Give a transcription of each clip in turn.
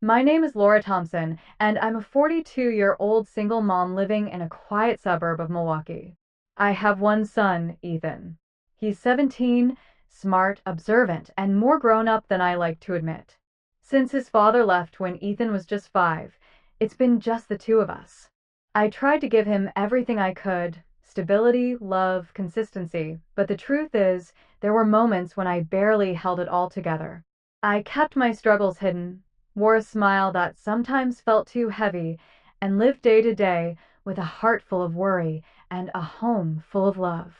My name is Laura Thompson, and I'm a 42-year-old single mom living in a quiet suburb of Milwaukee. I have one son, Ethan. He's 17, smart, observant, and more grown up than I like to admit. Since his father left when Ethan was just 5, it's been just the two of us. I tried to give him everything I could: stability, love, consistency, but the truth is, there were moments when I barely held it all together. I kept my struggles hidden, wore a smile that sometimes felt too heavy, and lived day to day with a heart full of worry and a home full of love.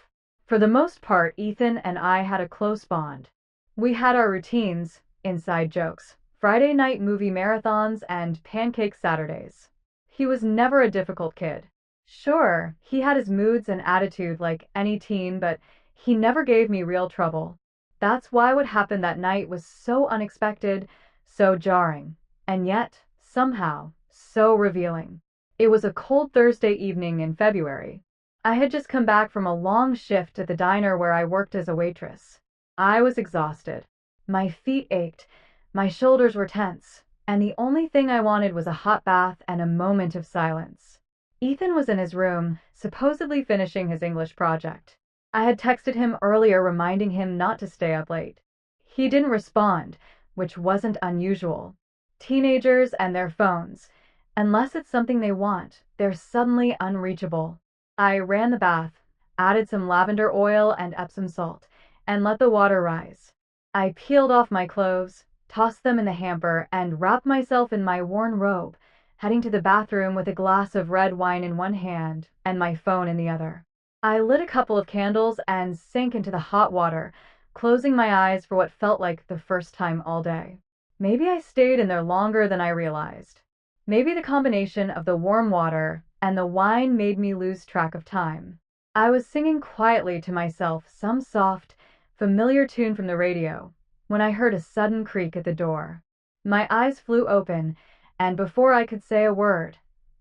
For the most part, Ethan and I had a close bond. We had our routines, inside jokes, Friday night movie marathons, and pancake Saturdays. He was never a difficult kid. Sure, he had his moods and attitude like any teen, but he never gave me real trouble. That's why what happened that night was so unexpected, so jarring, and yet, somehow, so revealing. It was a cold Thursday evening in February. I had just come back from a long shift at the diner where I worked as a waitress. I was exhausted. My feet ached, my shoulders were tense, and the only thing I wanted was a hot bath and a moment of silence. Ethan was in his room, supposedly finishing his English project. I had texted him earlier reminding him not to stay up late. He didn't respond, which wasn't unusual. Teenagers and their phones. Unless it's something they want, they're suddenly unreachable. I ran the bath, added some lavender oil and Epsom salt, and let the water rise. I peeled off my clothes, tossed them in the hamper, and wrapped myself in my worn robe, heading to the bathroom with a glass of red wine in one hand and my phone in the other. I lit a couple of candles and sank into the hot water, closing my eyes for what felt like the first time all day. Maybe I stayed in there longer than I realized. Maybe the combination of the warm water and the wine made me lose track of time. I was singing quietly to myself some soft, familiar tune from the radio when I heard a sudden creak at the door. My eyes flew open, and before I could say a word,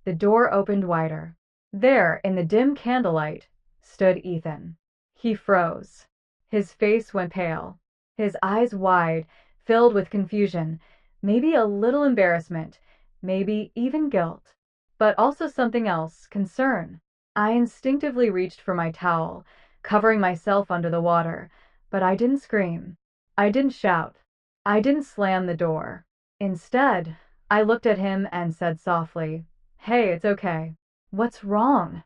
the door opened wider. There, in the dim candlelight, stood Ethan. He froze. His face went pale, his eyes wide, filled with confusion, maybe a little embarrassment, maybe even guilt, but also something else: concern. I instinctively reached for my towel, covering myself under the water, but I didn't scream. I didn't shout. I didn't slam the door. Instead, I looked at him and said softly, "Hey, it's okay." "What's wrong?"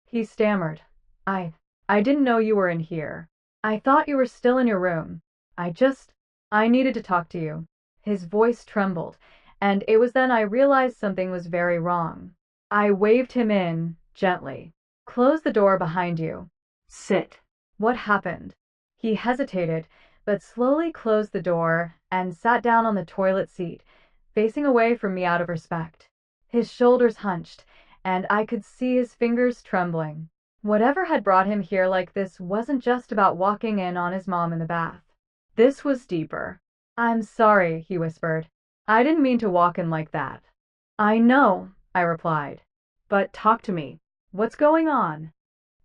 He stammered. I, I didn't know you were in here. I thought you were still in your room. I needed to talk to you." His voice trembled, and it was then I realized something was very wrong. I waved him in, gently. "Close the door behind you. Sit." "What happened?" He hesitated, but slowly closed the door and sat down on the toilet seat, facing away from me out of respect. His shoulders hunched, and I could see his fingers trembling. Whatever had brought him here like this wasn't just about walking in on his mom in the bath. This was deeper. "I'm sorry," he whispered. "I didn't mean to walk in like that." "I know," I replied. "But talk to me. What's going on?"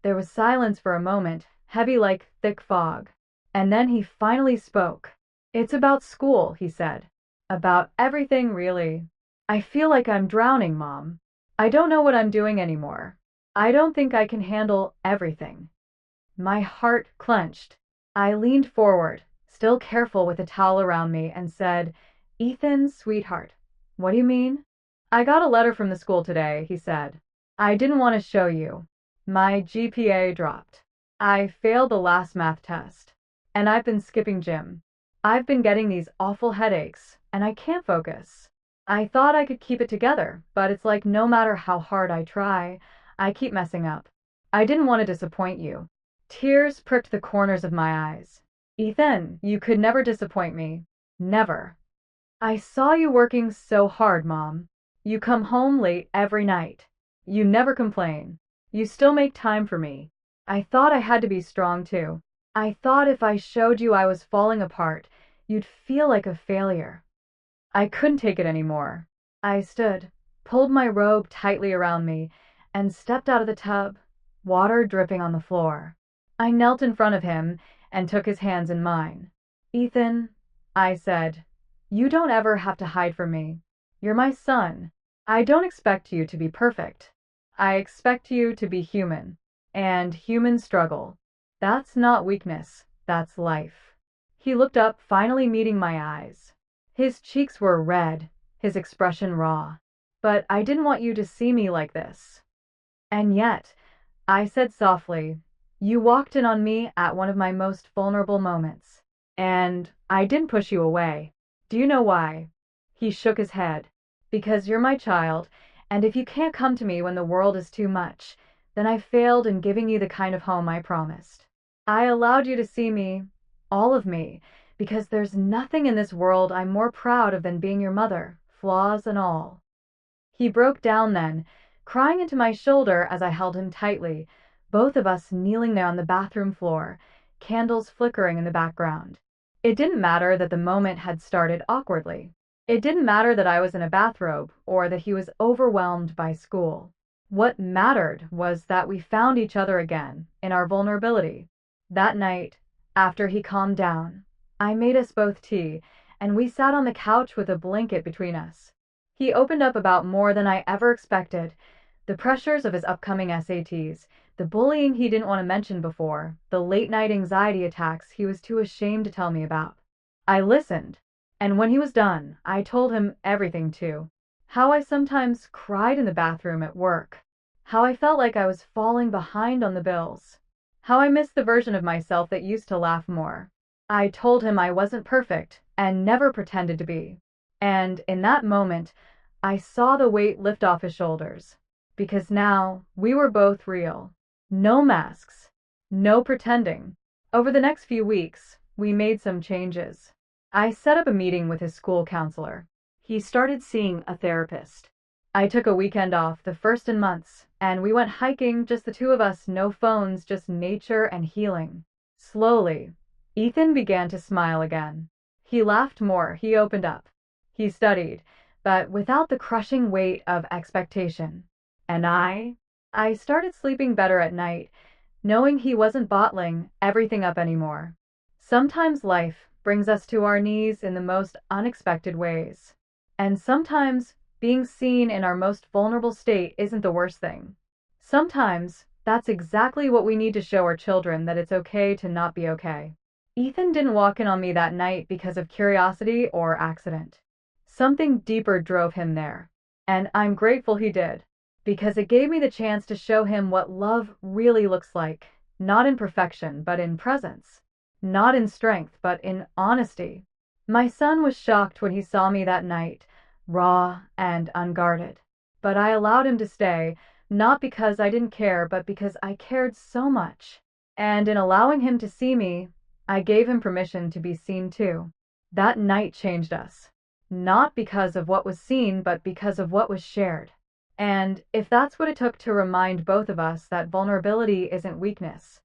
There was silence for a moment, heavy like thick fog. And then he finally spoke. "It's about school," he said. "About everything, really. I feel like I'm drowning, Mom. I don't know what I'm doing anymore. I don't think I can handle everything." My heart clenched. I leaned forward, still careful with a towel around me, and said, "Ethan, sweetheart, what do you mean?" "I got a letter from the school today," he said. "I didn't want to show you. My GPA dropped. I failed the last math test. And I've been skipping gym. I've been getting these awful headaches, and I can't focus. I thought I could keep it together, but it's like no matter how hard I try, I keep messing up. I didn't want to disappoint you." Tears pricked the corners of my eyes. "Ethan, you could never disappoint me. Never. I saw you working so hard, Mom. You come home late every night. You never complain. You still make time for me. I thought I had to be strong too. I thought if I showed you I was falling apart, you'd feel like a failure." I couldn't take it anymore. I stood, pulled my robe tightly around me, and stepped out of the tub, water dripping on the floor. I knelt in front of him and took his hands in mine. "Ethan," I said, "you don't ever have to hide from me. You're my son. I don't expect you to be perfect. I expect you to be human. And human struggle. That's not weakness, that's life. He looked up, finally meeting my eyes. His cheeks were red, his expression raw. But I didn't want you to see me like this. And yet, I said softly, you walked in on me at one of my most vulnerable moments. And I didn't push you away. Do you know why? He shook his head. Because you're my child, and if you can't come to me when the world is too much, then I failed in giving you the kind of home I promised. I allowed you to see me, all of me, because there's nothing in this world I'm more proud of than being your mother, flaws and all. He broke down then, crying into my shoulder as I held him tightly, both of us kneeling there on the bathroom floor, candles flickering in the background. It didn't matter that the moment had started awkwardly. It didn't matter that I was in a bathrobe or that he was overwhelmed by school. What mattered was that we found each other again, in our vulnerability. That night, after he calmed down, I made us both tea, and we sat on the couch with a blanket between us. He opened up about more than I ever expected. The pressures of his upcoming SATs, the bullying he didn't want to mention before, the late-night anxiety attacks he was too ashamed to tell me about. I listened, and when he was done, I told him everything too. How I sometimes cried in the bathroom at work. How I felt like I was falling behind on the bills. How I missed the version of myself that used to laugh more. I told him I wasn't perfect and never pretended to be. And in that moment, I saw the weight lift off his shoulders. Because now we were both real. No masks. No pretending. Over the next few weeks, we made some changes. I set up a meeting with his school counselor. He started seeing a therapist. I took a weekend off, the first in months, and we went hiking, just the two of us, no phones, just nature and healing. Slowly, Ethan began to smile again. He laughed more, he opened up. He studied, but without the crushing weight of expectation. And I started sleeping better at night, knowing he wasn't bottling everything up anymore. Sometimes life brings us to our knees in the most unexpected ways. And sometimes being seen in our most vulnerable state isn't the worst thing. Sometimes that's exactly what we need to show our children, that it's okay to not be okay. Ethan didn't walk in on me that night because of curiosity or accident. Something deeper drove him there. And I'm grateful he did, because it gave me the chance to show him what love really looks like, not in perfection, but in presence. Not in strength, but in honesty. My son was shocked when he saw me that night, raw and unguarded. But I allowed him to stay, not because I didn't care, but because I cared so much. And in allowing him to see me, I gave him permission to be seen too. That night changed us. Not because of what was seen, but because of what was shared. And if that's what it took to remind both of us that vulnerability isn't weakness,